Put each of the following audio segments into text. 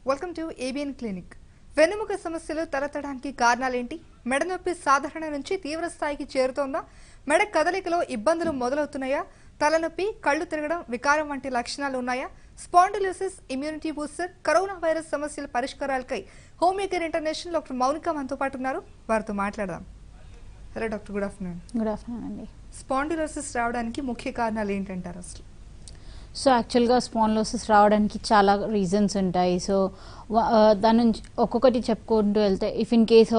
Welcome to ABN clinic. వెన్నుముక సమస్యలు తలెత్తడానికి కారణాలేంటి? మెడ నొప్పి సాధారణ నుంచి తీవ్ర స్థాయికి చేరుతోందా? మెడ కదలికలో ఇబ్బందులు మొదలవుతున్నాయా? తలనొప్పి, కళ్ళు తిరగడం, వికారం వంటి లక్షణాలు ఉన్నాయా? Spondylosis, immunity booster, corona virus సమస్యల పరిష్కారాలకై హోమియోకేర్ ఇంటర్నేషనల్ డాక్టర్ మౌనిక మనతో పాటు ఉన్నారు. వారితో మాట్లాడదాం. Hello doctor, good afternoon. Good afternoon అండి. స్పాండిలోసిస్ రావడానికి ముఖ్య కారణాలు ఏంటంటారు అసలు? సో యాక్చువల్గా స్పాండిలోసిస్ రావడానికి చాలా రీజన్స్ ఉంటాయి. సో దాని నుంచి ఒక్కొక్కటి చెప్పుకుంటూ వెళ్తే, if in case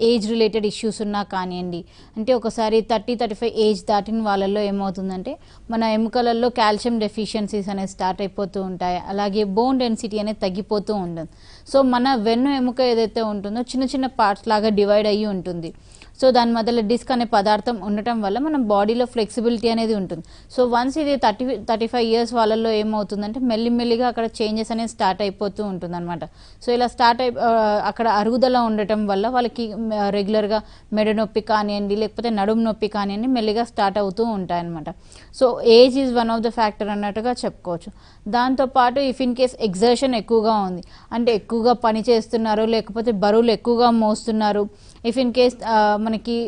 age related issues ఉన్నా కానివ్వండి, అంటే ఒకసారి 30-35 ఏజ్ దాటిన వాళ్ళల్లో ఏమవుతుందంటే మన ఎముకలలో కాల్షియం డెఫిషియన్సీస్ అనేది స్టార్ట్ అయిపోతూ ఉంటాయి. అలాగే బోన్ డెన్సిటీ అనేది తగ్గిపోతూ ఉంటుంది. సో మన వెన్ను ఎముక ఏదైతే ఉంటుందో చిన్న చిన్న పార్ట్స్ లాగా డివైడ్ అయ్యి ఉంటుంది. సో దాని మధ్యలో డిస్క్ అనే పదార్థం ఉండటం వల్ల మన బాడీలో ఫ్లెక్సిబిలిటీ అనేది ఉంటుంది. సో వన్స్ ఇది 30-35 ఇయర్స్ వాళ్ళల్లో ఏమవుతుందంటే మెల్లిమెల్లిగా అక్కడ చేంజెస్ అనేది స్టార్ట్ అయిపోతూ ఉంటుంది అనమాట. సో ఇలా అక్కడ అరుగుదల ఉండటం వల్ల వాళ్ళకి రెగ్యులర్గా మెడ నొప్పి కానివ్వండి, లేకపోతే నడుము నొప్పి కానివ్వండి మెల్లిగా స్టార్ట్ అవుతూ ఉంటాయన్నమాట. So age is one of the factor అన్నట్టుగా చెప్పుకోవచ్చు. దాంతోపాటు ఇఫ్ ఇన్ కేస్ ఎగ్జర్షన్ ఎక్కువగా ఉంది, అంటే ఎక్కువగా పని చేస్తున్నారు, లేకపోతే బరువులు ఎక్కువగా మోస్తున్నారు, ఇఫ్ ఇన్ కేస్ మనకి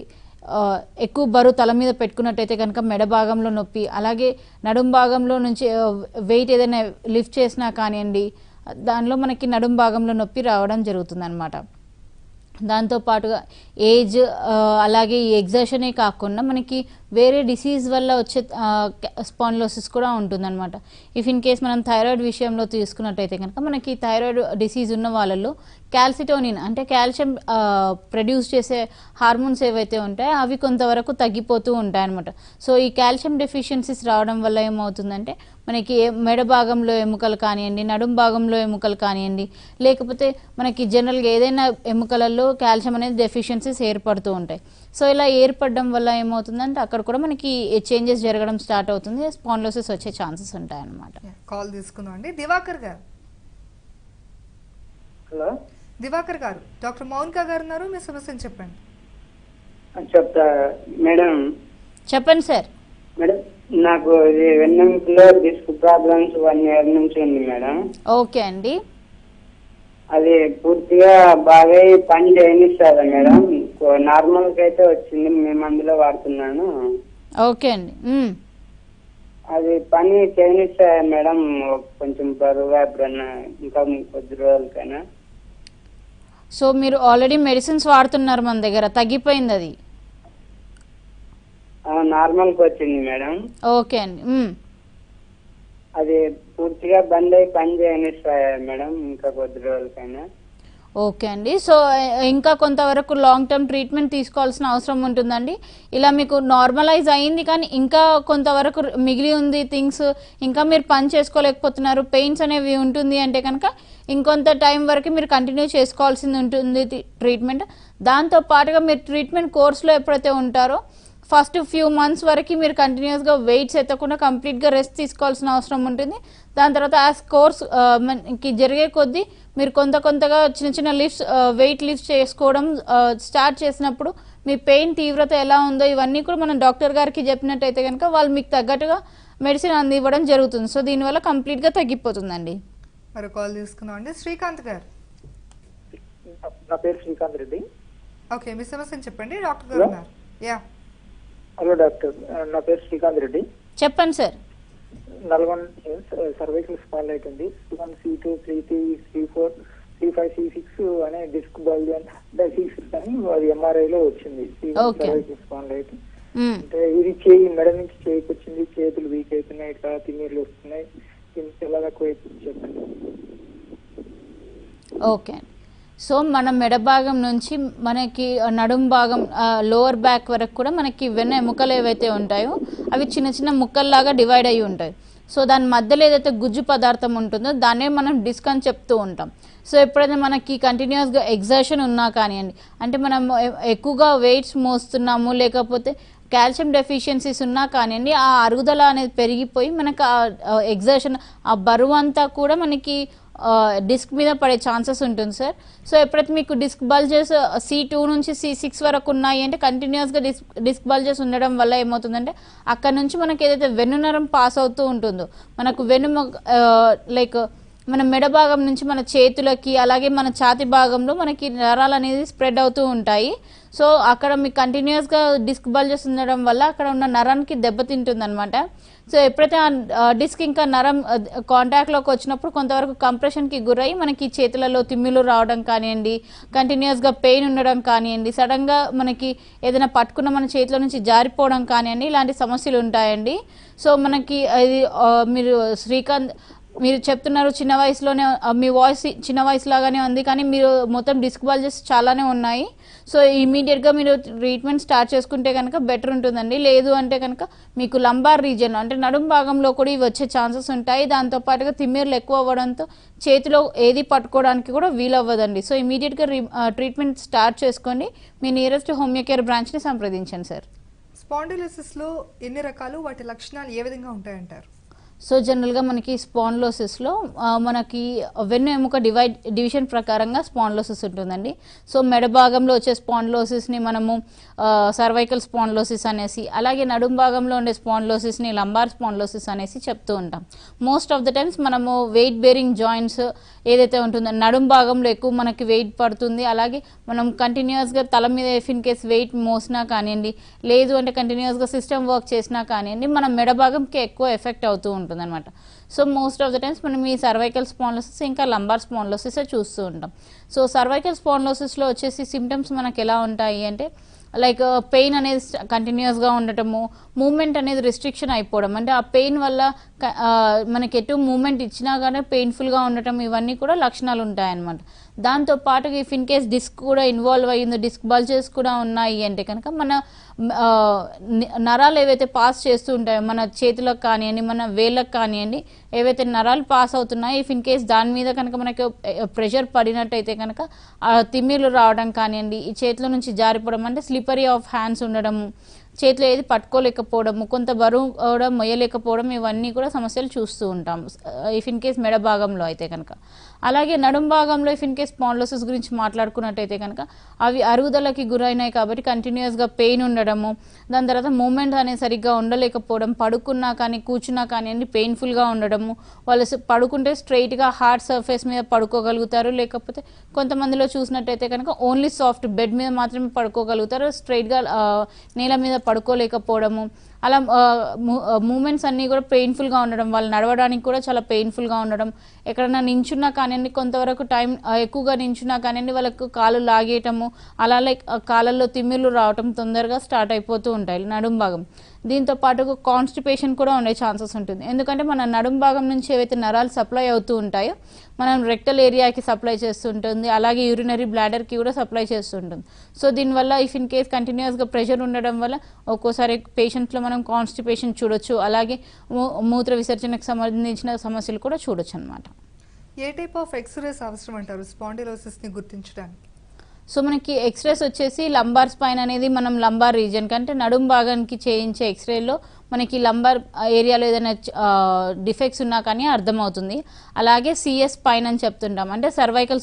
ఎక్కువ బరువు తల మీద పెట్టుకున్నట్టయితే కనుక మెడ భాగంలో నొప్పి, అలాగే నడుం భాగంలో నుంచి వెయిట్ ఏదైనా లిఫ్ట్ చేసినా కానివ్వండి దానిలో మనకి నడుం భాగంలో నొప్పి రావడం జరుగుతుంది అనమాట. దాంతోపాటుగా ఏజ్ అలాగే ఈ ఎగ్జర్షనే కాకుండా మనకి వేరే డిసీజ్ వల్ల వచ్చే స్పాండిలోసిస్ కూడా ఉంటుందన్నమాట. ఇఫ్ ఇన్ కేస్ మనం థైరాయిడ్ విషయంలో తీసుకున్నట్టయితే కనుక మనకి థైరాయిడ్ డిసీజ్ ఉన్న వాళ్ళలో క్యాల్సిటోనిన్ అంటే కాల్షియం ప్రొడ్యూస్ చేసే హార్మోన్స్ ఏవైతే ఉంటాయో అవి కొంతవరకు తగ్గిపోతూ ఉంటాయన్నమాట. సో ఈ కాల్షియం డెఫిషియన్సీస్ రావడం వల్ల ఏమవుతుందంటే మనకి మెడ భాగంలో ఎముకలు కానివ్వండి, నడుం భాగంలో ఎముకలు కానివ్వండి, లేకపోతే మనకి జనరల్గా ఏదైనా ఎముకలలో కాల్షియం అనేది డెఫిషియన్సీస్ ఏర్పడుతూ ఉంటాయి. సో ఇలా ఏర్పడడం వల్ల ఏమవుతుందంటే అక్కడ కూడా మనకి చేంజెస్ జరగడం స్టార్ట్ అవుతుంది, స్పాండిలోసిస్ వచ్చే ఛాన్సెస్ ఉంటాయి అన్నమాట. కాల్ తీసుకుందాం అండి. దివాకర్ గారు. హలో దివాకర్ గారు, డాక్టర్ మౌనిక గారు ఉన్నారు, మీ సమస్యను చెప్పండి. చెప్తా మేడం. చెప్పండి సార్. మేడం నాకు ఇది వెన్నెముకలో డిస్క్ ప్రాబ్లమ్స్ 1 ఇయర్ నుంచి ఉంది మేడం. ఓకే అండి. అది పూర్తిగా బాగా పని చేయనిస్తుందా మేడం? నార్మల్ గా అయితే వచ్చింది, మేము మందులో వాడుతున్నాను. ఓకే అండి. అది పని చేయనిస్తా మేడం? కొంచెం బరువుగా ఎప్పుడన్నా ఇంకా కొద్ది రోజులకైనా. సో మీరు ఆల్రెడీ మెడిసిన్స్ వాడుతున్నారు మన దగ్గర, తగ్గిపోయింది అది? నార్మల్కి వచ్చింది మేడం. ఓకే అండి. అది పూర్తిగా బంద్ అయి పని చేయనిస్తాయా మేడం ఇంకా కొద్ది రోజులకైనా? ఓకే అండి. సో ఇంకా కొంతవరకు లాంగ్ టర్మ్ ట్రీట్మెంట్ తీసుకోవాల్సిన అవసరం ఉంటుందండి. ఇలా మీకు నార్మలైజ్ అయింది కానీ ఇంకా కొంతవరకు మిగిలి ఉంది థింగ్స్, ఇంకా మీరు పని చేసుకోలేకపోతున్నారు, పెయిన్స్ అనేవి ఉంటుంది అంటే కనుక ఇంకొంత టైం వరకు మీరు కంటిన్యూ చేసుకోవాల్సింది ఉంటుంది ట్రీట్మెంట్. దాంతో పాటుగా మీరు ట్రీట్మెంట్ కోర్స్లో ఎప్పుడైతే ఉంటారో ఫస్ట్ ఫ్యూ మంత్స్ వరకు మీరు కంటిన్యూస్గా వెయిట్స్ ఎత్తకుండా కంప్లీట్గా రెస్ట్ తీసుకోవాల్సిన అవసరం ఉంటుంది. దాని తర్వాత యాజ్ కోర్స్ మనకి జరిగే కొద్దీ మీరు కొంతగా చిన్న చిన్న వెయిట్ లిఫ్ట్స్ చేసుకోవడం స్టార్ట్ చేసినప్పుడు మీ పెయిన్ తీవ్రత ఎలా ఉందో ఇవన్నీ కూడా మనం డాక్టర్ గారికి చెప్పినట్టయితే కనుక వాళ్ళు మీకు తగ్గట్టుగా మెడిసిన్ అందివ్వడం జరుగుతుంది. సో దీనివల్ల కంప్లీట్గా తగ్గిపోతుందండి. మరి కాల్ తీసుకుందాం అండి. శ్రీకాంత్ గారు. నా పేరు శ్రీకాంత్ రెడ్డి. ఓకే, మీ సమస్యను చెప్పండి. డాక్టర్ గారు ఉన్నారు. యా. హలో డాక్టర్, నా పేరు శ్రీకాంత్ రెడ్డి. చెప్పండి సార్. నల్గొండ సర్వైకల్ స్పాల్ అవుతుంది. C1, C2, C3, C4, C5, C6 అనే డిస్క్ బల్జన్ C6 అని అది MRI లో వచ్చింది. సర్వైకల్ స్పాల్ అయితే అంటే ఇది చేయి మెడ నుంచి చేయికి వచ్చింది, చేతులు వీక్ అవుతున్నాయి, ఇట్లా తిమ్మిర్లు వస్తున్నాయి, ఎలాగా చెప్పండి. ఓకే. సో మన మెడ భాగం నుంచి మనకి నడుం భాగం లోవర్ బ్యాక్ వరకు కూడా మనకి వెన్న ఎముకలు ఏవైతే ఉంటాయో అవి చిన్న చిన్న ముక్కల్లాగా డివైడ్ అయ్యి ఉంటాయి. సో దాని మధ్యలో ఏదైతే గుజ్జు పదార్థం ఉంటుందో దాన్నే మనం డిస్క్ అని చెప్తూ ఉంటాం. సో ఎప్పుడైతే మనకి కంటిన్యూస్గా ఎగ్జర్షన్ ఉన్నా కానివ్వండి, అంటే మనం ఎక్కువగా వెయిట్స్ మోస్తున్నాము, లేకపోతే కాల్షియం డెఫిషియన్సీస్ ఉన్నా కానివ్వండి, ఆ అరుగుదల అనేది పెరిగిపోయి మనకు ఎగ్జర్షన్ ఆ బరువు అంతా కూడా మనకి డిస్క్ మీద పడే ఛాన్సెస్ ఉంటుంది సార్. సో ఎప్పుడైతే మీకు డిస్క్ బల్జెస్ C2 నుంచి C6 వరకు ఉన్నాయి అంటే కంటిన్యూస్గా డిస్క్ బల్జెస్ ఉండడం వల్ల ఏమవుతుందంటే అక్కడ నుంచి మనకి ఏదైతే వెన్ను నరం పాస్ అవుతూ ఉంటుందో మనకు లైక్ మన మెడ భాగం నుంచి మన చేతులకి అలాగే మన ఛాతి భాగంలో మనకి నరాలు అనేది స్ప్రెడ్ అవుతూ ఉంటాయి. సో అక్కడ మీకు కంటిన్యూస్గా డిస్క్ బల్జెస్ ఉండడం వల్ల అక్కడ ఉన్న నరానికి దెబ్బతింటుంది అనమాట. సో ఎప్పుడైతే ఆ డిస్క్ ఇంకా నరం కాంటాక్ట్లోకి వచ్చినప్పుడు కొంతవరకు కంప్రెషన్కి గురై మనకి చేతులలో తిమ్మిలు రావడం కానివ్వండి, కంటిన్యూస్గా పెయిన్ ఉండడం కానివ్వండి, సడన్గా మనకి ఏదైనా పట్టుకున్న మన చేతిలో నుంచి జారిపోవడం కానివ్వండి, ఇలాంటి సమస్యలు ఉంటాయండి. సో మనకి అది శ్రీకాంత్ మీరు చెప్తున్నారు చిన్న వయసులోనే, మీ వాయిస్ చిన్న వయసు లాగానే ఉంది, కానీ మీరు మొత్తం డిస్క్ బల్జెస్ చాలానే ఉన్నాయి. సో ఇమీడియట్గా మీరు ట్రీట్మెంట్ స్టార్ట్ చేసుకుంటే కనుక బెటర్ ఉంటుందండి. లేదు అంటే కనుక మీకు లంబార్ రీజియన్ అంటే నడుం భాగంలో కూడా ఇవి వచ్చే ఛాన్సెస్ ఉంటాయి. దాంతోపాటుగా తిమ్మిర్లు ఎక్కువ అవ్వడంతో చేతిలో ఏది పట్టుకోవడానికి కూడా వీలవ్వదండి. సో ఇమీడియట్గా ట్రీట్మెంట్ స్టార్ట్ చేసుకొని మీ నియరెస్ట్ హోమియో కేర్ బ్రాంచ్ని సంప్రదించండి సార్. స్పాండిలోసిస్లో ఎన్ని రకాలు, వాటి లక్షణాలు ఏ విధంగా ఉంటాయంటారు? సో జనరల్గా మనకి స్పాండిలోసిస్లో మనకి వెన్ను ఎముక డివిజన్ ప్రకారంగా స్పాండిలోసిస్ ఉంటుందండి. సో మెడ భాగంలో వచ్చే స్పాండిలోసిస్ని మనము సర్వైకల్ స్పాండిలోసిస్ అనేసి, అలాగే నడుం భాగంలో ఉండే స్పాండిలోసిస్ని లంబార్ స్పాండిలోసిస్ అనేసి చెప్తూ ఉంటాం. మోస్ట్ ఆఫ్ ద టైమ్స్ మనము వెయిట్ బేరింగ్ జాయింట్స్ ఏదైతే ఉంటుందో నడుం భాగంలో ఎక్కువ మనకి వెయిట్ పడుతుంది. అలాగే మనం కంటిన్యూస్గా తల మీద ఇన్ కేస్ వెయిట్ మోసినా కానివ్వండి, లేదు అంటే కంటిన్యూస్గా సిస్టమ్ వర్క్ చేసినా కానివ్వండి, మన మెడ భాగంకి ఎక్కువ ఎఫెక్ట్ అవుతూ ఉంటుంది అనమాట. So most of the times మనం ఈ సర్వైకల్ స్పాండిలోసిస్ ఇంకా లంబార్ స్పాండిలోసిస్ చూస్తూ ఉంటాం. సో సర్వైకల్ స్పాండిలోసిస్లో వచ్చేసి సిమ్టమ్స్ మనకి ఎలా ఉంటాయి అంటే లైక్ పెయిన్ అనేది కంటిన్యూస్గా ఉండటము, మూమెంట్ అనేది రిస్ట్రిక్షన్ అయిపోవడం, అంటే ఆ పెయిన్ వల్ల మనకి ఎటు మూమెంట్ ఇచ్చినా కానీ పెయిన్ఫుల్గా ఉండటం, ఇవన్నీ కూడా లక్షణాలు ఉంటాయన్నమాట. దాంతో పాటుగా ఇఫ్ ఇన్ కేస్ డిస్క్ కూడా ఇన్వాల్వ్ అయ్యింది, డిస్క్ బల్జెస్ కూడా ఉన్నాయి అంటే కనుక మన నరాలు ఏవైతే పాస్ చేస్తూ ఉంటాయో మన చేతులకు కానివ్వండి, మన వేళ్ళకు కానివ్వండి, ఏవైతే నరాలు పాస్ అవుతున్నాయో ఇఫ్ ఇన్ కేస్ దాని మీద కనుక మనకి ప్రెషర్ పడినట్టయితే కనుక తిమ్మిర్లు రావడం కానివ్వండి, ఈ చేతిలో నుంచి జారిపోవడం అంటే స్లిపరీ ఆఫ్ హ్యాండ్స్ ఉండడము, చేతిలో ఏది పట్టుకోలేకపోవడము, కొంత బరువు కూడా మొయ్యలేకపోవడం, ఇవన్నీ కూడా సమస్యలు చూస్తూ ఉంటాం ఇఫ్ ఇన్ కేస్ మెడ భాగంలో అయితే కనుక. అలాగే నడుం భాగంలో ఇఫ్ ఇన్ కేస్ స్పాండిలోసిస్ గురించి మాట్లాడుకున్నట్టయితే కనుక అవి అరుగుదలకి గురైనాయి కాబట్టి కంటిన్యూస్గా పెయిన్ ఉండడము, దాని తర్వాత మూమెంట్ అనేది సరిగ్గా ఉండలేకపోవడం, పడుకున్నా కానీ కూర్చున్నా కానీ పెయిన్ఫుల్గా ఉండడము, వాళ్ళు పడుకుంటే స్ట్రైట్గా హార్డ్ సర్ఫేస్ మీద పడుకోగలుగుతారు, లేకపోతే కొంతమందిలో చూసినట్టయితే కనుక ఓన్లీ సాఫ్ట్ బెడ్ మీద మాత్రమే పడుకోగలుగుతారు, స్ట్రైట్గా నేల మీద పడుకోలేకపోవడము, అలా మూమెంట్స్ అన్నీ కూడా పెయిన్ఫుల్గా ఉండడం, వాళ్ళు నడవడానికి కూడా చాలా పెయిన్ఫుల్గా ఉండడం, ఎక్కడైనా నించున్నా కానివ్వండి, కొంతవరకు టైం ఎక్కువగా నించున్నా కానివ్వండి వాళ్ళకు కాలు లాగేయటము, అలా కాళ్ళల్లో తిమ్మిర్లు రావటం తొందరగా స్టార్ట్ అయిపోతూ ఉంటాయి నడుం భాగం. దీంతో పాటు కాన్స్టిపేషన్ కూడా ఉండే ఛాన్సెస్ ఉంటుంది, ఎందుకంటే మన నడుం భాగం నుంచి ఏవైతే నరాలు సప్లై అవుతూ ఉంటాయో మనం రెక్టల్ ఏరియాకి సప్లై చేస్తుంటుంది, అలాగే యూరినరీ బ్లాడర్కి కూడా సప్లై చేస్తుంటుంది. సో దీనివల్ల ఇఫ్ ఇన్ కేస్ కంటిన్యూస్గా ప్రెషర్ ఉండడం వల్ల ఒక్కోసారి పేషెంట్లో మనం కాన్స్టిపేషన్ చూడొచ్చు, అలాగే మూత్ర విసర్జనకు సంబంధించిన సమస్యలు కూడా చూడొచ్చు అనమాట. ఏ టైప్ ఆఫ్ ఎక్స్రేస్ అవసరం అంటారు స్పాండిలోసిస్ని గుర్తించడానికి? సో మనకి ఎక్స్రేస్ వచ్చేసి లంబార్ స్పైన్ అనేది మనం లంబార్ రీజియన్ కంటే నడుం భాగానికి చేయించే ఎక్స్రేలో మనకి లంబార్ ఏరియాలో ఏదైనా డిఫెక్ట్స్ ఉన్నా కానీ అర్థమవుతుంది. అలాగే సిఎస్ స్పైన్ అని చెప్తుంటాం, అంటే సర్వైకల్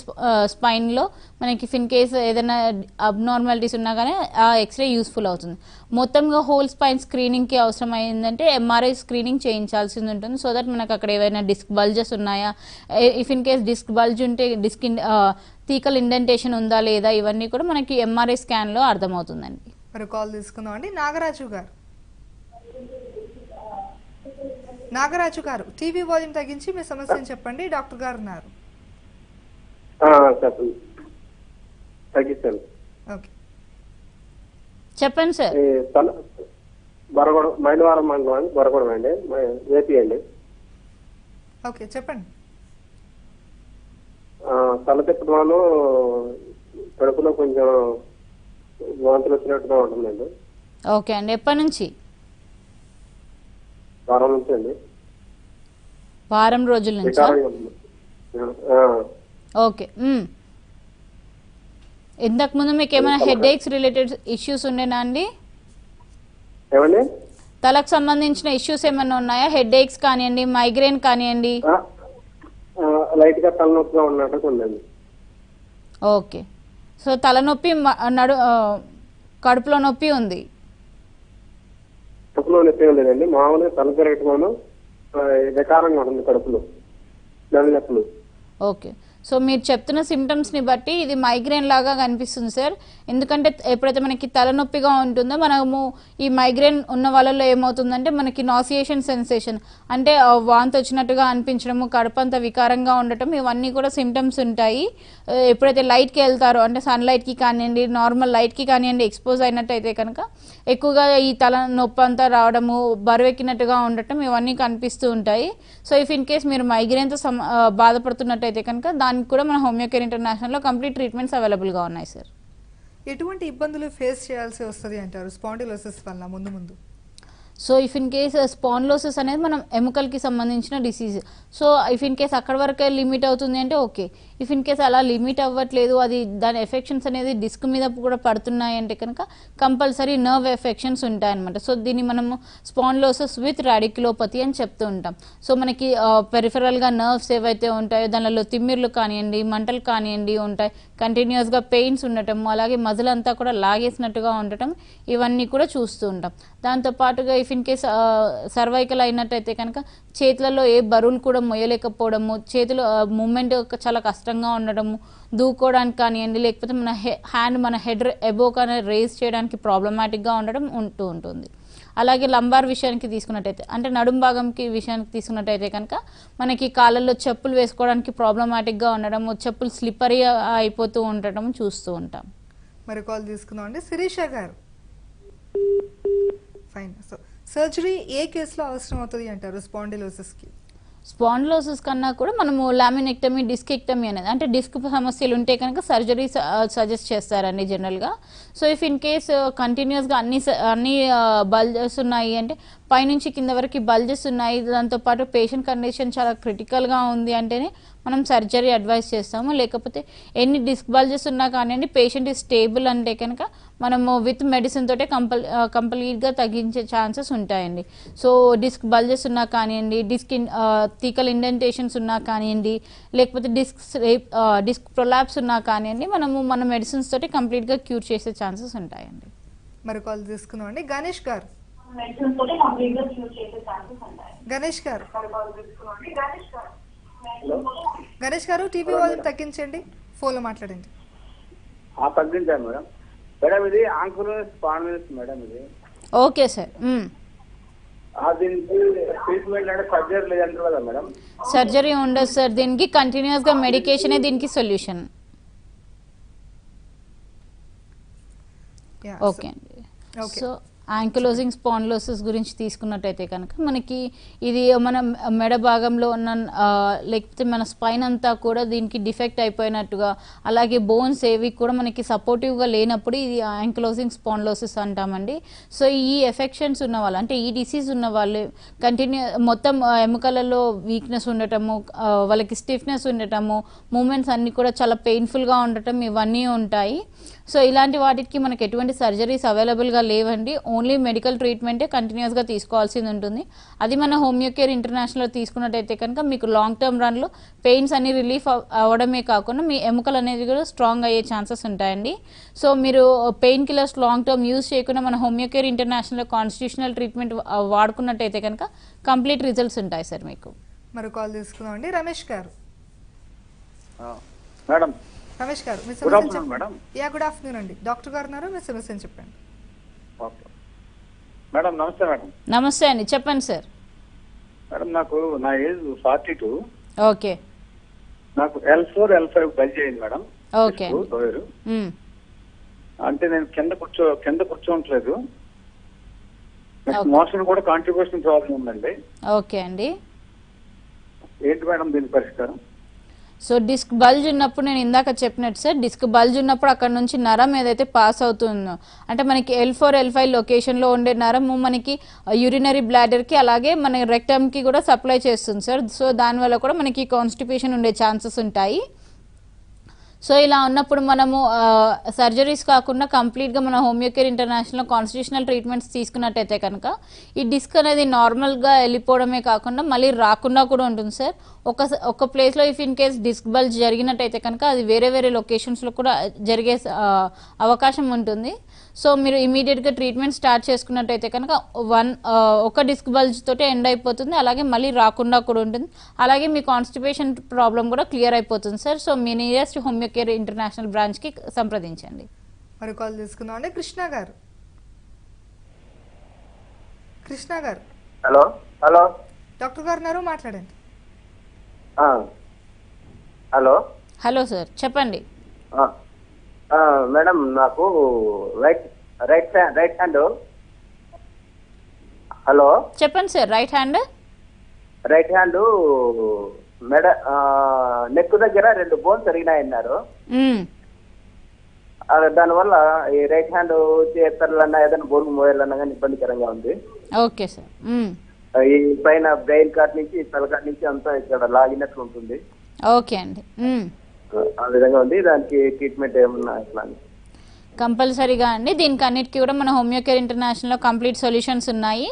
స్పైన్లో మనకి ఇన్ కేస్ ఏదైనా అబ్నార్మాలిటీస్ ఉన్నా కానీ ఆ ఎక్స్రే యూస్ఫుల్ అవుతుంది. మొత్తంగా హోల్ స్పైన్ స్క్రీనింగ్కి అవసరం అయిందంటే ఎంఆర్ఐ స్క్రీనింగ్ చేయించాల్సి ఉంటుంది, సో దట్ మనకు అక్కడ ఏవైనా డిస్క్ బల్జెస్ ఉన్నాయా, if in case disc bulge ఉంటే థీకల్ ఇండెంటేషన్ ఉందా లేదా, ఇవన్నీ కూడా మనకి ఎంఆర్ఐ స్కాన్లో అర్థమవుతుందండి. మరి కాల్ తీసుకుందాం అండి. నాగరాజు గారు, నాగరాజు గారు టీవీ వాల్యూమ్ తగ్గించి మీ సమస్యను చెప్పండి, డాక్టర్ గారు ఉన్నారు. చెప్పండి, తగ్గిస్తాను. ఓకే చెప్పండి సార్. బొరగూడెం మైలవరం మండలం అండి, బొరగూడెం అండి, ఏపీ అండి. ఓకే చెప్పండి. తల తిప్పడంలో కడుపులో కొంచెం వాంతులు వచ్చినట్టుగా ఉంటుందండి. ఓకే అండి, ఎప్పటి నుంచి? వారం నుంచి అండి. వారం రోజుల నుంచి. ఓకే, ఇంతకు ముందు మీకు ఏమైనా హెడ్ ఏక్స్ రిలేటెడ్ ఇష్యూస్ ఉండేనా అండి? ఏమండి? తలకు సంబంధించిన ఇష్యూస్ ఏమైనా ఉన్నాయా? హెడ్ ఏక్స్ కానివ్వండి, మైగ్రేన్ కానివ్వండి? లైట్ గా తలనొప్పిగా ఉన్నట్టు ఉందండి. ఓకే, సో తలనొప్పి కడుపులో నొప్పి ఉంది. కడుపులో నొప్పి లేదండి, మామూలుగా తల తిరగటం వికారంగా ఉంటుంది కడుపులో. నడునొప్పులు. ఓకే. సో మీరు చెప్తున్న సిమ్టమ్స్ని బట్టి ఇది మైగ్రేన్ లాగా కనిపిస్తుంది సార్. ఎందుకంటే ఎప్పుడైతే మనకి తలనొప్పిగా ఉంటుందో మనము ఈ మైగ్రేన్ ఉన్న వాళ్ళలో ఏమవుతుందంటే మనకి నాసియేషన్ సెన్సేషన్ అంటే వాంతి వచ్చినట్టుగా అనిపించడము, కడుపంతా వికారంగా ఉండటం, ఇవన్నీ కూడా సిమ్టమ్స్ ఉంటాయి. ఎప్పుడైతే లైట్కి వెళ్తారో అంటే సన్లైట్కి కానివ్వండి, నార్మల్ లైట్కి కానివ్వండి ఎక్స్పోజ్ అయినట్టయితే కనుక ఎక్కువగా ఈ తల నొప్పి అంతా రావడము, బరువెక్కినట్టుగా ఉండటం ఇవన్నీ కనిపిస్తూ ఉంటాయి. సో ఇఫ్ ఇన్ కేస్ మీరు మైగ్రేన్తో బాధపడుతున్నట్టయితే కనుక దానికి కూడా మన హోమియోకేర్ ఇంటర్నేషనల్లో కంప్లీట్ ట్రీట్మెంట్స్ అవైలబుల్గా ఉన్నాయి సార్. ఎటువంటి ఇబ్బందులు ఫేస్ చేయాల్సి వస్తుంది అంటారు స్పాండిలోసిస్ వల్ల ముందు ముందు? So if in case spondylosis అనేది మనం ఎముకలకి సంబంధించిన disease. So if in case అక్కడ వరకే లిమిట్ అవుతుంది అంటే ఓకే. ఇఫ్ ఇన్ కేస్ అలా లిమిట్ అవ్వట్లేదు, అది దాని ఎఫెక్షన్స్ అనేది డిస్క్ మీద కూడా పడుతున్నాయి అంటే కనుక కంపల్సరీ నర్వ్ ఎఫెక్షన్స్ ఉంటాయన్నమాట. సో దీన్ని మనము స్పాండిలోసిస్ విత్ రాడిక్యులోపతి అని చెప్తూ ఉంటాం. సో మనకి పెరిఫెరల్గా నర్వ్స్ ఏవైతే ఉంటాయో దానిలో తిమ్మిర్లు కానివ్వండి, మంటలు కానివ్వండి ఉంటాయి, కంటిన్యూస్గా పెయిన్స్ ఉండటం, అలాగే మజిల్ అంతా కూడా లాగేసినట్టుగా ఉండటం, ఇవన్నీ కూడా చూస్తూ ఉంటాం. దాంతోపాటుగా ఇఫ్ ఇన్ కేస్ సర్వైకల్ అయినట్టయితే కనుక చేతులలో ఏ బరువులు కూడా మొయ్యలేకపోవడము, చేతులు మూమెంట్ చాలా కష్టంగా ఉండడము, దూకోవడానికి కానివ్వండి, లేకపోతే మన హ్యాండ్ మన హెడ్ ఎబోవ్ కానీ రేజ్ చేయడానికి ప్రాబ్లమాటిక్గా ఉండడం ఉంటుంది. అలాగే లంబార్ విషయానికి తీసుకున్నట్టయితే అంటే నడుం భాగంకి విషయానికి తీసుకున్నట్టయితే కనుక మనకి కాళ్ళల్లో చెప్పులు వేసుకోవడానికి ప్రాబ్లమాటిక్గా ఉండడము, చెప్పులు స్లిప్పరీ అయిపోతూ ఉండటం చూస్తూ ఉంటాం. మరి కాల్ తీసుకుందాం అండి. శిరీష గారు, ఫైన్. సో సర్జరీ ఏ కేసులో అవసరం అవుతుంది అంటారు స్పాండిలోసిస్కి? స్పాండిలోసిస్ కన్నా కూడా మనము లామినెక్టమీ, డిస్కెక్టమీ అనేది అంటే డిస్క్ సమస్యలు ఉంటే కనుక సర్జరీ సజెస్ట్ చేస్తారండి జనరల్గా. సో ఇఫ్ ఇన్ కేస్ కంటిన్యూస్గా అన్ని బల్జెస్ ఉన్నాయి అంటే పైనుంచి కింద వరకు బల్జెస్ ఉన్నాయి, దాంతోపాటు పేషెంట్ కండిషన్ చాలా క్రిటికల్గా ఉంది అంటేనే మనం సర్జరీ అడ్వైస్ చేస్తాము. లేకపోతే ఎన్ని డిస్క్ బల్జెస్ ఉన్నా కానివ్వండి, పేషెంట్ స్టేబుల్ అంటే కనుక మనము విత్ మెడిసిన్ తోటే కంప్లీట్గా తగ్గించే ఛాన్సెస్ ఉంటాయండి. సో డిస్క్ బల్జెస్ ఉన్నా కానివ్వండి, థీకల్ ఇండెంటేషన్స్ ఉన్నా కానివ్వండి, లేకపోతే డిస్క్ ప్రొలాప్స్ ఉన్నా కానివ్వండి, మన మెడిసిన్స్ తోటి కంప్లీట్గా క్యూర్ చేసే ఛాన్సెస్ ఉంటాయండి. మరి కాల్ తీసుకుందాం అండి. గణేష్ గారు, గణేష్ గారు, గణేష్ గారు టీవీ వాళ్ళని తగ్గించండి, ఫోన్లో మాట్లాడండి. తగ్గించాను మేడం. మేడం ఇది ఆంకులోస్ స్పాండిలోసిస్ మేడం ఇది. Okay sir. దీనికి ట్రీట్మెంట్ అంటే సర్జరీ లేదంటారు కదా మేడం? సర్జరీ ఉండదు సార్, దీనికి కంటిన్యూస్గా మెడికేషనే దీనికి సొల్యూషన్. ఓకే అండి. సో యాంకిలోజింగ్ స్పాండిలోసిస్ గురించి తీసుకున్నట్టయితే కనుక మనకి ఇది మన మెడ భాగంలో ఉన్న లేకపోతే మన స్పైన్ అంతా కూడా దీనికి డిఫెక్ట్ అయిపోయినట్టుగా, అలాగే బోన్స్ ఏవి కూడా మనకి సపోర్టివ్గా లేనప్పుడు ఇది యాంకిలోజింగ్ స్పాండిలోసిస్ అంటామండి. సో ఈ ఎఫెక్షన్స్ ఉన్న వాళ్ళు అంటే ఈ డిసీజ్ ఉన్న వాళ్ళు మొత్తం ఎముకలలో వీక్నెస్ ఉండటము, వాళ్ళకి స్టిఫ్నెస్ ఉండటము, మూమెంట్స్ అన్నీ కూడా చాలా పెయిన్ఫుల్గా ఉండటం, ఇవన్నీ ఉంటాయి. సో ఇలాంటి వాటికి మనకి ఎటువంటి సర్జరీస్ అవైలబుల్గా లేవండి. ఓన్లీ మెడికల్ ట్రీట్మెంటే కంటిన్యూస్గా తీసుకోవాల్సింది ఉంటుంది. అది మన హోమియోకేర్ ఇంటర్నేషనల్లో తీసుకున్నట్టయితే కనుక మీకు లాంగ్ టర్మ్ రన్లో పెయిన్స్ అన్ని రిలీఫ్ అవ్వడమే కాకుండా మీ ఎముకలు అనేది కూడా స్ట్రాంగ్ అయ్యే ఛాన్సెస్ ఉంటాయండి. సో మీరు pain killers long term use చేయకుండా మన హోమియోకేర్ ఇంటర్నేషనల్లో కాన్స్టిట్యూషనల్ ట్రీట్మెంట్ వాడుకున్నట్టయితే కనుక కంప్లీట్ రిజల్ట్స్ ఉంటాయి సార్ మీకు. మరి కాల్ తీసుకుందాం అండి. రమేష్ గారు, మేడం. రమేష్ గారు మీ Good సమస్య afternoon, madam. గుడ్ ఆఫ్టర్నూన్ అండి. డాక్టర్ గారు ఉన్నారు, మీ సమస్య చెప్పండి. మేడం నమస్తే మేడం. నమస్తే అండి, చెప్పండి సార్. మేడం నా ఏజ్ 42. ఓకే. నాకు L4 L5 బల్జ్ అయింది మేడం. ఓకే. అంటే నేను కింద కూర్చోవట్లేదు. మోషన్ కూడా కాంట్రిబ్యూషన్ ప్రాబ్లం ఉందండి. ఓకే అండి. ఏంటి మేడం దీని పరిష్కారం? సో డిస్క్ బల్జ్ ఉన్నప్పుడు నేను ఇందాక చెప్పినట్టు సార్, డిస్క్ బల్జ్ ఉన్నప్పుడు అక్కడ నుంచి నరం ఏదైతే పాస్ అవుతుందో అంటే మనకి L4 L5 లొకేషన్లో ఉండే నరము మనకి యూరినరీ బ్లాడర్కి అలాగే మన రెక్టమ్కి కూడా సప్లై చేస్తుంది సార్. సో దానివల్ల కూడా మనకి కాన్స్టిపేషన్ ఉండే ఛాన్సెస్ ఉంటాయి. సో ఇలా ఉన్నప్పుడు మనము సర్జరీస్ కాకుండా కంప్లీట్గా మన హోమియోకేర్ ఇంటర్నేషనల్ కాన్స్టిట్యూషనల్ ట్రీట్మెంట్స్ తీసుకున్నట్టయితే కనుక ఈ డిస్క్ అనేది నార్మల్గా వెళ్ళిపోవడమే కాకుండా మళ్ళీ రాకుండా కూడా ఉంటుంది సార్. ఒక ప్లేస్లో if in case disc bulge జరిగినట్టయితే కనుక అది వేరే వేరే లొకేషన్స్లో కూడా జరిగే అవకాశం ఉంటుంది. సో మీరు ఇమీడియట్గా ట్రీట్మెంట్ స్టార్ట్ చేసుకున్నట్టయితే కనుక ఒక డిస్క్ బల్జ్ తోటి ఎండ్ అయిపోతుంది, అలాగే మళ్ళీ రాకుండా కూడా ఉంటుంది, అలాగే మీ కాన్స్టిపేషన్ ప్రాబ్లం కూడా క్లియర్ అయిపోతుంది సార్. సో మీ నియరెస్ట్ హోమియోకేర్ ఇంటర్నేషనల్ బ్రాంచ్కి సంప్రదించండి. మరి కాల్ తీసుకుందాం అండి. కృష్ణ గారు. కృష్ణ గారు, హలో హలో డాక్టర్ గారు ఉన్నారు, మాట్లాడండి. హలో హలో సార్, చెప్పండి. మేడం, నాకు రైట్ హ్యాండ్. హలో, చెప్పండి సార్. రైట్ హ్యాండ్ మెడ నెక్ దగ్గర 2 బోన్స్ జరిగినాయన్నారు. దానివల్ల ఈ రైట్ హ్యాండ్ చేతలన్నా ఏదైనా బోర్డు మోయాలన్నా కానీ ఇబ్బందికరంగా ఉంది. Okay sir. ఈ పైన బ్రెయిన్ కార్డ్ నుంచి తలకాడ్ నుంచి అంతా ఇక్కడ లాగినట్లు ఉంటుంది. ఓకే అండి. ఆ విధంగా ఉంది. దానికి ట్రీట్మెంట్ ఏమన్నా ఎట్లా? కంపల్సరీగా అండి, దీనికి అన్నిటికీ కూడా మన హోమియోకేర్ ఇంటర్నేషనల్లో కంప్లీట్ సొల్యూషన్స్ ఉన్నాయి.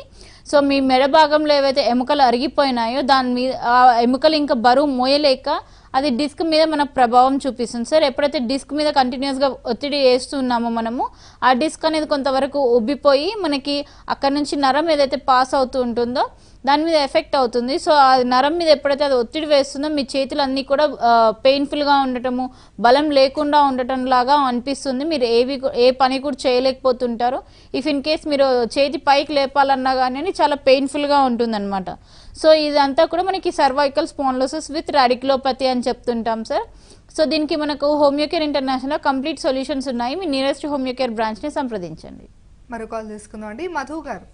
సో మీ మెడ భాగంలో ఏవైతే ఎముకలు అరిగిపోయినాయో దాని మీద ఆ ఎముకలు ఇంకా బరువు మోయలేక అది డిస్క్ మీద మనకు ప్రభావం చూపిస్తుంది సార్. ఎప్పుడైతే డిస్క్ మీద కంటిన్యూస్గా ఒత్తిడి వేస్తున్నామో మనము ఆ డిస్క్ అనేది కొంతవరకు ఉబ్బిపోయి మనకి అక్కడ నుంచి నరం ఏదైతే పాస్ అవుతూ ఉంటుందో దాని మీద ఎఫెక్ట్ అవుతుంది. సో ఆ నరం మీద ఎప్పుడైతే అది ఒత్తిడి వేస్తుందో మీ చేతులు అన్నీ కూడా పెయిన్ఫుల్గా ఉండటము, బలం లేకుండా ఉండటం లాగా అనిపిస్తుంది. మీరు ఏ పని కూడా చేయలేకపోతుంటారు. ఇఫ్ ఇన్ కేస్ మీరు చేతి పైకి లేపాలన్నా కానీ చాలా పెయిన్ఫుల్గా ఉంటుందన్నమాట. సో ఇదంతా కూడా మనకి సర్వైకల్ స్పాండిలోసిస్ విత్ రాడిక్యులోపతి అని చెప్తుంటాం సార్. సో దీనికి మనకు హోమియోకేర్ ఇంటర్నేషనల్ కంప్లీట్ సొల్యూషన్స్ ఉన్నాయి. మీ నియరెస్ట్ హోమియోకేర్ బ్రాంచ్ని సంప్రదించండి. మరి కాల్ తీసుకుందాం అండి. మధు గారు.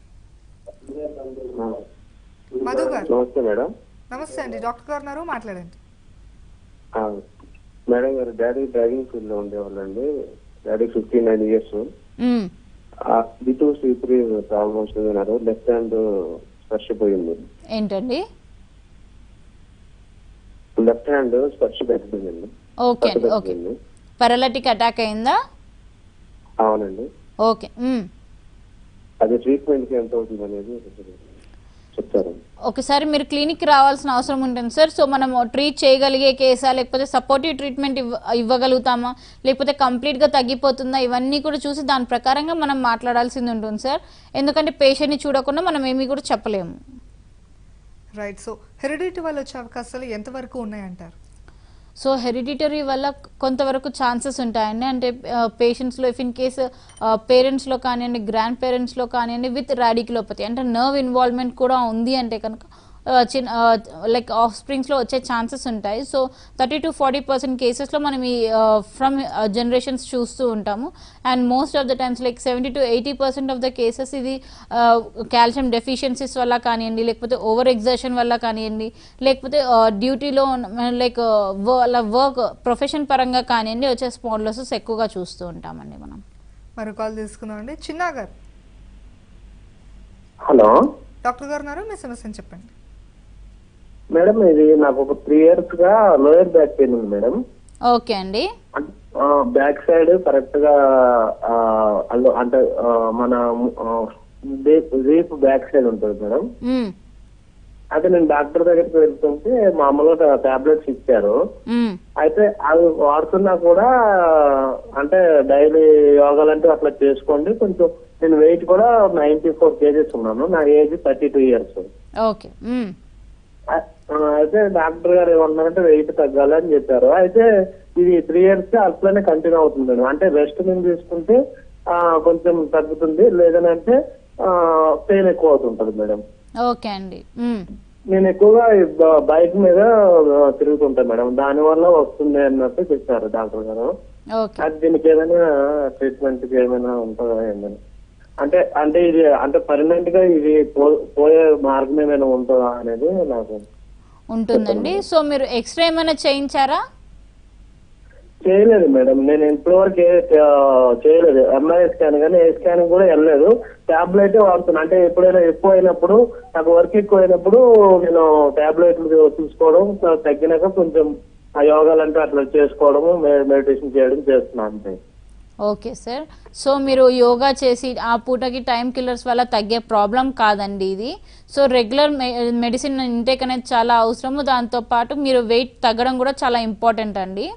మధు గారు, నమస్తే మేడం. నమస్తే అండి. డాక్టర్ గారు ఉన్నారు, మాట్లాడండి. మేడం గారు, డాడీ డ్రైవింగ్ ఫీల్డ్ లో ఉండేవాళ్ళండి. Daddy 59 years. C2C3 ప్రాబ్లమ్స్ ఉన్నారు. లెఫ్ట్ హ్యాండ్ స్పర్శపోయింది. ఏంటండి? లెఫ్ట్ హ్యాండ్ స్పర్శ పెట్టిందండి. Okay okay. పారాలిటిక్ అటాక్ అయిందా? అవునండి. ఓకే. అది ట్రీట్మెంట్ కి ఎంత అవుతుంది అనేది చెప్తారు. ఒకసారి మీరు క్లినిక్ రావాల్సిన అవసరం ఉంటుంది సార్. సో మనం ట్రీట్ చేయగలిగే కేసా, లేకపోతే సపోర్టివ్ ట్రీట్మెంట్ ఇవ్వగలుగుతామా, లేకపోతే కంప్లీట్గా తగ్గిపోతుందా, ఇవన్నీ కూడా చూసి దాని ప్రకారంగా మనం మాట్లాడాల్సింది ఉంటుంది సార్. ఎందుకంటే పేషెంట్ని చూడకుండా మనం ఏమీ కూడా చెప్పలేము. రైట్. సో హెరిడిటీ వల్ల వచ్చే అవకాశాలు ఎంతవరకు ఉన్నాయంటారు? సో హెరిడిటరీ వల్ల కొంతవరకు ఛాన్సెస్ ఉంటాయండి. అంటే పేషెంట్స్లో ఇఫ్ ఇన్ కేస్ పేరెంట్స్లో కానివ్వండి, గ్రాండ్ పేరెంట్స్లో కానివ్వండి విత్ రాడిక్యులోపతి అంటే నర్వ్ ఇన్వాల్వ్మెంట్ కూడా ఉంది అంటే కనుక లైక్ ఆఫ్ స్ప్రింగ్స్లో వచ్చే ఛాన్సెస్ ఉంటాయి. సో 30 to 40% కేసెస్లో మనం ఈ ఫ్రమ్ జనరేషన్స్ చూస్తూ ఉంటాము. And most of the times like 70 to 80% of the cases ఇది కాల్షియం డెఫిషియన్సీస్ వల్ల కానివ్వండి, లేకపోతే ఓవర్ ఎగ్జర్షన్ వల్ల కానివ్వండి, లేకపోతే డ్యూటీలో లైక్ వర్క్ ప్రొఫెషన్ పరంగా కానివ్వండి వచ్చే స్పాండిలోసిస్ ఎక్కువగా చూస్తూ ఉంటామండి మనం. మరి కాల్ తీసుకుందాం అండి. చిన్నా గారు. హలో, డాక్టర్ గారు ఉన్నారు, మీ సమస్యను చెప్పండి. మేడం, ఇది నాకు ఒక 3 years గా లోయర్ బ్యాక్ పెయిన్ ఉంది మేడం. ఓకే అండి. బ్యాక్ సైడ్ కరెక్ట్ గా అంటే మన రీప్ బ్యాక్ సైడ్ ఉంటుంది మేడం. అయితే నేను డాక్టర్ దగ్గరికి వెళ్తుంటే మామూలుగా టాబ్లెట్స్ ఇచ్చారు. అయితే అవి వాడుతున్నా కూడా అంటే డైలీ యోగాలంటే అట్లా చేసుకోండి. కొంచెం నేను వెయిట్ కూడా 94 kgs ఉన్నాను. నా ఏజ్ 32 years. ఓకే. అయితే డాక్టర్ గారు ఏమన్నారంటే వెయిట్ తగ్గాలని చెప్పారు. అయితే ఇది 3 years అట్లనే కంటిన్యూ అవుతుంది మేడం. అంటే రెస్ట్ మీద తీసుకుంటే కొంచెం తగ్గుతుంది, లేదనంటే పెయిన్ ఎక్కువ అవుతుంటది మేడం. ఓకే అండి. నేను ఎక్కువగా బైక్ మీద తిరుగుతుంటాను మేడం, దాని వల్ల వస్తుంది అన్నట్టు చెప్పారు డాక్టర్ గారు. అది దీనికి ఏమైనా ట్రీట్మెంట్ కి ఏమైనా ఉంటుందా ఏమైనా అంటే ఇది అంటే పర్మనెంట్ గా ఇది పోయే మార్గం ఏమైనా ఉంటుందా అనేది నాకు ఉంటుందండి. సో మీరు ఎక్స్రే ఏమైనా చేయించారా? చేయలేదు మేడం, నేను ఇప్పటి వరకు చేయలేదు. ఎంఆర్ఐ స్కాన్ కానీ ఏ స్కాన్ కూడా వెళ్ళలేదు. టాబ్లెట్ వాడుతున్నా. అంటే ఎప్పుడైనా ఎక్కువ అయినప్పుడు, నాకు వర్క్ ఎక్కువ అయినప్పుడు నేను టాబ్లెట్లు తీసుకోవడం, తగ్గినాక కొంచెం ఆ యోగాలంటే అట్లా చేసుకోవడము, మెడిటేషన్ చేయడం చేస్తున్నాను అంతే. Okay sir. సో మీరు యోగా చేసి ఆ పూటకి టైం కిల్లర్స్ వల్ల తగ్గే ప్రాబ్లం కాదండి ఇది. సో రెగ్యులర్ మెడిసిన్ ఇంటేక్ అనేది చాలా అవసరము. దాంతోపాటు మీరు వెయిట్ తగ్గడం కూడా చాలా ఇంపార్టెంట్ అండి.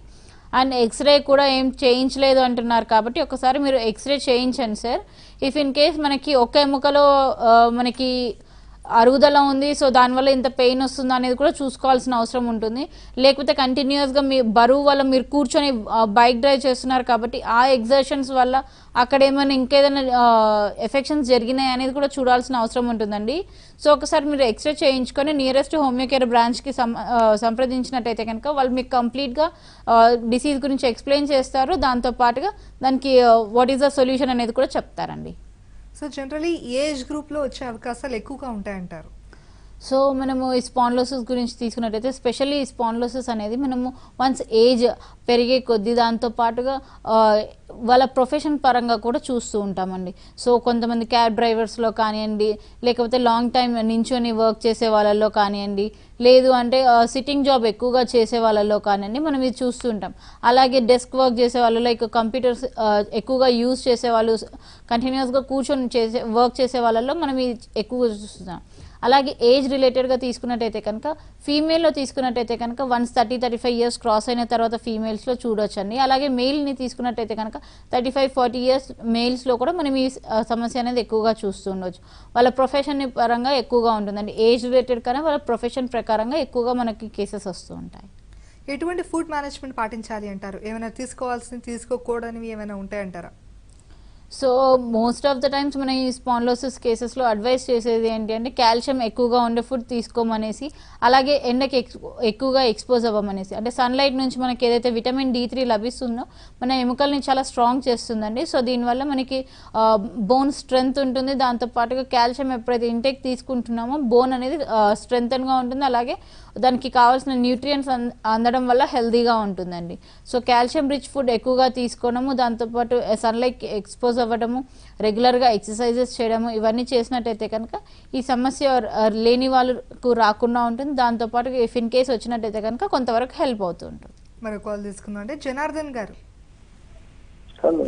అండ్ ఎక్స్రే కూడా ఏం చేయించలేదు అంటున్నారు కాబట్టి ఒకసారి మీరు ఎక్స్రే చేయించండి సార్. ఇఫ్ ఇన్ కేస్ మనకి ఒక ఎముకలో మనకి అరుగుదల ఉంది, సో దానివల్ల ఇంత పెయిన్ వస్తుంది అనేది కూడా చూసుకోవాల్సిన అవసరం ఉంటుంది. లేకపోతే కంటిన్యూస్గా మీ బరువు వల్ల మీరు కూర్చొని బైక్ డ్రైవ్ చేస్తున్నారు కాబట్టి ఆ ఎగ్జర్షన్స్ వల్ల అక్కడ ఏమైనా ఇంకేదైనా ఎఫెక్షన్స్ జరిగినాయి అనేది కూడా చూడాల్సిన అవసరం ఉంటుందండి. సో ఒకసారి మీరు ఎక్స్రే చేయించుకొని నియరెస్ట్ హోమియోకేర్ బ్రాంచ్కి సంప్రదించినట్టయితే కనుక వాళ్ళు మీకు కంప్లీట్గా డిసీజ్ గురించి ఎక్స్ప్లెయిన్ చేస్తారు. దాంతోపాటుగా దానికి వాట్ ఈస్ ద సొల్యూషన్ అనేది కూడా చెప్తారండి. సో జనరలీ ఏజ్ గ్రూప్లో వచ్చే అవకాశాలు ఎక్కువగా ఉంటాయంటారు. సో మనము ఈ స్పాండ్లోసిస్ గురించి తీసుకున్నట్టయితే స్పెషల్లీ ఈ స్పాండ్లోసిస్ అనేది మనము వన్స్ ఏజ్ పెరిగే కొద్దీ దాంతో పాటుగా వాళ్ళ ప్రొఫెషన్ పరంగా కూడా చూస్తూ ఉంటామండి. సో కొంతమంది క్యాబ్ డ్రైవర్స్లో కానివ్వండి, లేకపోతే లాంగ్ టైం నించొని వర్క్ చేసే వాళ్ళల్లో కానివ్వండి, లేదు అంటే సిట్టింగ్ జాబ్ ఎక్కువగా చేసే వాళ్ళల్లో కానివ్వండి మనం ఇది చూస్తూ ఉంటాం. అలాగే డెస్క్ వర్క్ చేసే వాళ్ళు, లైక్ కంప్యూటర్స్ ఎక్కువగా యూజ్ చేసే వాళ్ళు, కంటిన్యూస్గా కూర్చొని వర్క్ చేసే వాళ్ళల్లో మనం ఇది ఎక్కువగా చూస్తున్నాం. అలాగే ఏజ్ రిలేటెడ్గా తీసుకున్నట్టయితే కనుక ఫీమేల్లో తీసుకున్నట్టయితే కనుక 35 ఇయర్స్ క్రాస్ అయిన తర్వాత ఫీమేల్స్లో చూడొచ్చండి. అలాగే మెయిల్ని తీసుకున్నట్టయితే కనుక 35-40 ఇయర్స్ మెయిల్స్లో కూడా మనం ఈ సమస్య అనేది ఎక్కువగా చూస్తూ ఉండవచ్చు. వాళ్ళ ప్రొఫెషన్ పరంగా ఎక్కువగా ఉంటుందండి. ఏజ్ రిలేటెడ్ కన్నా వాళ్ళ ప్రొఫెషన్ ప్రకారంగా ఎక్కువగా మనకి కేసెస్ వస్తూ ఉంటాయి. ఎటువంటి ఫుడ్ మేనేజ్మెంట్ పాటించాలి అంటారు? ఏమైనా తీసుకోవాల్సింది తీసుకోకూడనివి ఏమైనా ఉంటాయంటారా? So most of the times మన ఈ స్పాండ్లోసిస్ కేసెస్లో అడ్వైస్ చేసేది ఏంటి అంటే కాల్షియం ఎక్కువగా ఉండే ఫుడ్ తీసుకోమనేసి, అలాగే ఎండకి ఎక్కువగా ఎక్స్పోజ్ అవ్వమనేసి. అంటే సన్లైట్ నుంచి మనకి ఏదైతే విటమిన్ D3 లభిస్తుందో మన ఎముకల్ని చాలా స్ట్రాంగ్ చేస్తుందండి. సో దీనివల్ల మనకి బోన్ స్ట్రెంగ్త్ ఉంటుంది. దాంతోపాటుగా కాల్షియం ఎప్పుడైతే ఇంటేక్ తీసుకుంటున్నామో బోన్ అనేది స్ట్రెంగ్తన్గా ఉంటుంది. అలాగే దానికి కావాల్సిన న్యూట్రియంట్స్ అందడం వల్ల హెల్తీగా ఉంటుందండి. సో కాల్షియం రిచ్ ఫుడ్ ఎక్కువగా తీసుకోవడము, దాంతోపాటు సన్లైట్ ఎక్స్పోజ్ అవ్వడము, రెగ్యులర్గా ఎక్సర్సైజెస్ చేయడము, ఇవన్నీ చేసినట్టయితే కనుక ఈ సమస్య లేని వాళ్ళకు రాకుండా ఉంటుంది. దాంతోపాటు ఇఫ్ ఇన్ కేస్ వచ్చినట్టయితే కనుక కొంతవరకు హెల్ప్ అవుతూ ఉంటుంది. మరి కాల్ తీసుకుందాం అంటే జనార్దన్ గారు. హలో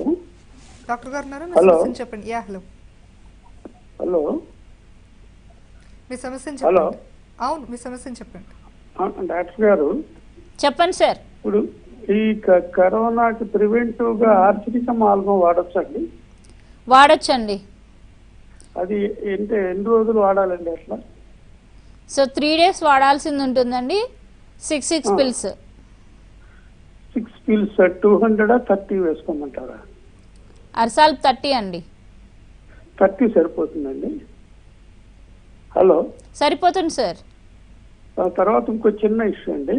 డాక్టర్ గారు ఉన్నారు, మీ హలో. సమస్యను చెప్పండి. హలో హలో మీ సమస్యను హలో. చెప్పండి. అవును, మీ సమస్యను చెప్పండి. డాక్టర్ గారు, చెప్పండి సార్. ఇప్పుడు ఈ కరోనాకి ప్రివెంటివ్ గా ఆర్సిటికం ఆల్బమ్ వాడొచ్చండి? వాడొచ్చండి. అది ఎన్ని రోజులు వాడాలండి అట్లా? సో 3 days వాడాల్సింది ఉంటుందండి. 6 pills. 6 pills 230 వేసుకోమంటారా? అర్సాల్ 30 అండి. 30 సరిపోతుందండి. హలో, సరిపోతుంది సార్. తర్వాత ఇంకో చిన్న ఇష్యూ అండి.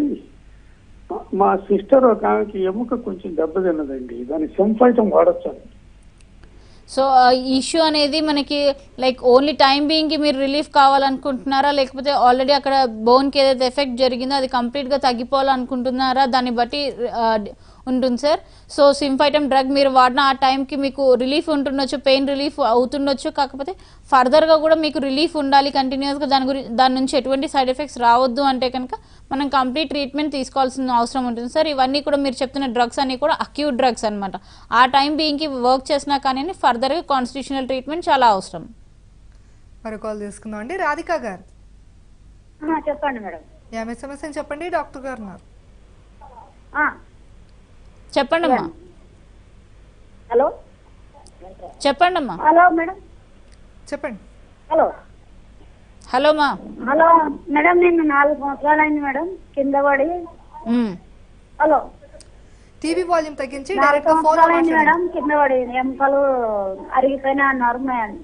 మా సిస్టర్ ఒక ఆమెకి ఎముక కొంచెం దెబ్బతిన్నదండి, దాని సింఫైటం వాడొచ్చండి? సో ఈ ఇష్యూ అనేది మనకి లైక్ ఓన్లీ టైం బీయింగ్కి మీరు రిలీఫ్ కావాలనుకుంటున్నారా, లేకపోతే ఆల్రెడీ అక్కడ బోన్కి ఏదైతే ఎఫెక్ట్ జరిగిందో అది కంప్లీట్గా తగ్గిపోవాలనుకుంటున్నారా, దాన్ని బట్టి ఉంటుంది సార్. సో సింఫైటమ్ డ్రగ్ మీరు వాడిన ఆ టైంకి మీకు రిలీఫ్ ఉంటుండొచ్చు, పెయిన్ రిలీఫ్ అవుతుండొచ్చు. కాకపోతే ఫర్దర్గా కూడా మీకు రిలీఫ్ ఉండాలి కంటిన్యూస్గా, దాని నుంచి ఎటువంటి సైడ్ ఎఫెక్ట్స్ రావద్దు అంటే కనుక మనం కంప్లీట్ ట్రీట్మెంట్ తీసుకోవాల్సిన అవసరం ఉంటుంది సార్. ఇవన్నీ కూడా మీరు చెప్తున్న డ్రగ్స్ అన్నీ కూడా అక్యూట్ డ్రగ్స్ అనమాట. ఆ టైం బీయింగ్కి వర్క్ చేసినా కానీ ఫర్దర్గా కాన్స్టిట్యూషనల్ ట్రీట్మెంట్ చాలా అవసరం. మరి కాల్ తీసుకుందాం అండి. రాధిక గారు. చెప్పండి మేడం. మీ సమస్యను చెప్పండి, డాక్టర్ గారు ఉన్నారు. చెప్పండి అమ్మా. హలో చెప్పండి అమ్మా. Hello madam. చెప్పండి. హలో హలో మా. హలో మేడం, నేను 4 సంవత్సరాలు అయింది మేడం కింద పడి. హలో, టీవీ వాల్యూమ్ తగ్గించి 4 డైరెక్ట్ గా ఫోన్ సంవత్సరాలు అయింది మేడం కింద పడి. ఎముకలు అరిగిపోయినా అన్నారు మేడం.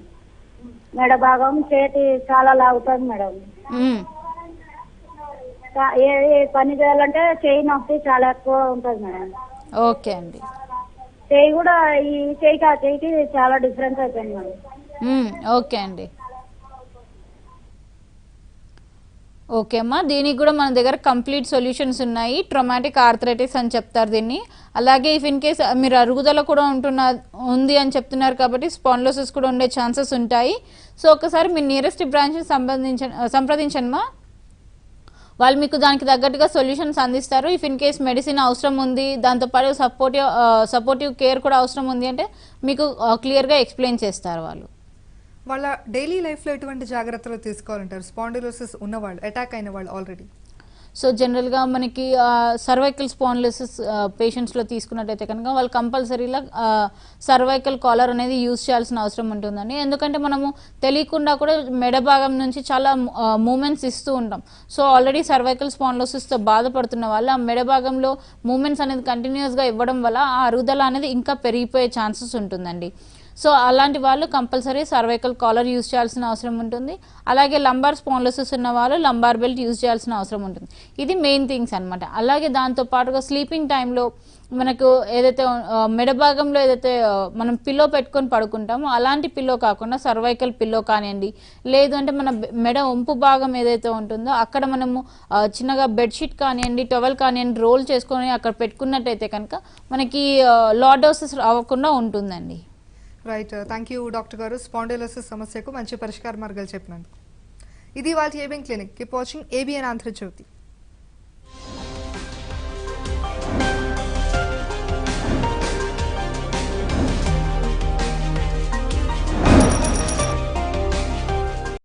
మెడ భాగం చేతి చాలా లాగుతుంది మేడం. ఏ పని చేయాలంటే చేయి నొప్పి చాలా ఎక్కువ ఉంటుంది మేడం. ఓకే అండి. చేయి కూడా ఈ చేయికి ఆ చేయికి చాలా డిఫరెన్స్ అయిపోయింది మేడం. ఓకే అండి. ఓకే అమ్మా, దీనికి కూడా మన దగ్గర కంప్లీట్ సొల్యూషన్స్ ఉన్నాయి. ట్రొమాటిక్ ఆర్థరైటిస్ అని చెప్తారు దీన్ని. అలాగే ఇఫ్ ఇన్ కేస్ మీరు అరుగుదల కూడా ఉంది అని చెప్తున్నారు కాబట్టి స్పాండ్లోసిస్ కూడా ఉండే ఛాన్సెస్ ఉంటాయి. సో ఒకసారి మీ నియరెస్ట్ బ్రాంచ్ని సంప్రదించండి మా. వాళ్ళు మీకు దానికి తగ్గట్టుగా సొల్యూషన్స్ అందిస్తారు. ఇఫ్ ఇన్ కేస్ మెడిసిన్ అవసరం ఉంది, దాంతోపాటు సపోర్టివ్ కేర్ కూడా అవసరం ఉంది అంటే మీకు క్లియర్గా ఎక్స్ప్లెయిన్ చేస్తారు వాళ్ళు. వాళ్ళ డైలీ లైఫ్లో ఎటువంటి జాగ్రత్తలు తీసుకోవాలంటారు స్పాండిలోసిస్ ఉన్నవాళ్ళు, అటాక్ అయిన వాళ్ళు ఆల్రెడీ? సో జనరల్గా మనకి సర్వైకల్ స్పాండిలోసిస్ పేషెంట్స్లో తీసుకున్నట్టయితే కనుక వాళ్ళు కంపల్సరీగా సర్వైకల్ కాలర్ అనేది యూజ్ చేయాల్సిన అవసరం ఉంటుందండి. ఎందుకంటే మనము తెలియకుండా కూడా మెడ భాగం నుంచి చాలా మూమెంట్స్ ఇస్తూ ఉంటాం. సో ఆల్రెడీ సర్వైకల్ స్పాండిలోసిస్తో బాధపడుతున్న వాళ్ళు ఆ మెడ భాగంలో మూమెంట్స్ అనేది కంటిన్యూస్గా ఇవ్వడం వల్ల ఆ అరుగుదల అనేది ఇంకా పెరిగిపోయే ఛాన్సెస్ ఉంటుందండి. సో అలాంటి వాళ్ళు కంపల్సరీ సర్వైకల్ కాలర్ యూజ్ చేయాల్సిన అవసరం ఉంటుంది. అలాగే లంబార్ స్పాండిలోసిస్ ఉన్న వాళ్ళు లంబార్ బెల్ట్ యూజ్ చేయాల్సిన అవసరం ఉంటుంది. ఇది మెయిన్ థింగ్స్ అనమాట. అలాగే దాంతో పాటుగా స్లీపింగ్ టైంలో మనకు ఏదైతే మెడ భాగంలో ఏదైతే మనం పిల్లో పెట్టుకొని పడుకుంటామో అలాంటి పిల్లో కాకుండా సర్వైకల్ పిల్లో కానివ్వండి, లేదు అంటే మన మెడ వంపు భాగం ఏదైతే ఉంటుందో అక్కడ మనము చిన్నగా బెడ్షీట్ కానివ్వండి, టవల్ కానివ్వండి రోల్ చేసుకొని అక్కడ పెట్టుకున్నట్టయితే కనుక మనకి లార్డోసిస్ అవ్వకుండా ఉంటుందండి. రైట్, థ్యాంక్ యూ డాక్టర్ గారు. స్పాండిలోసిస్ సమస్యకు మంచి పరిష్కార మార్గాలు చెప్పినందుకు. ఇది వాళ్ళ ABN clinic. Keep watching ABN Andhra Jyothi.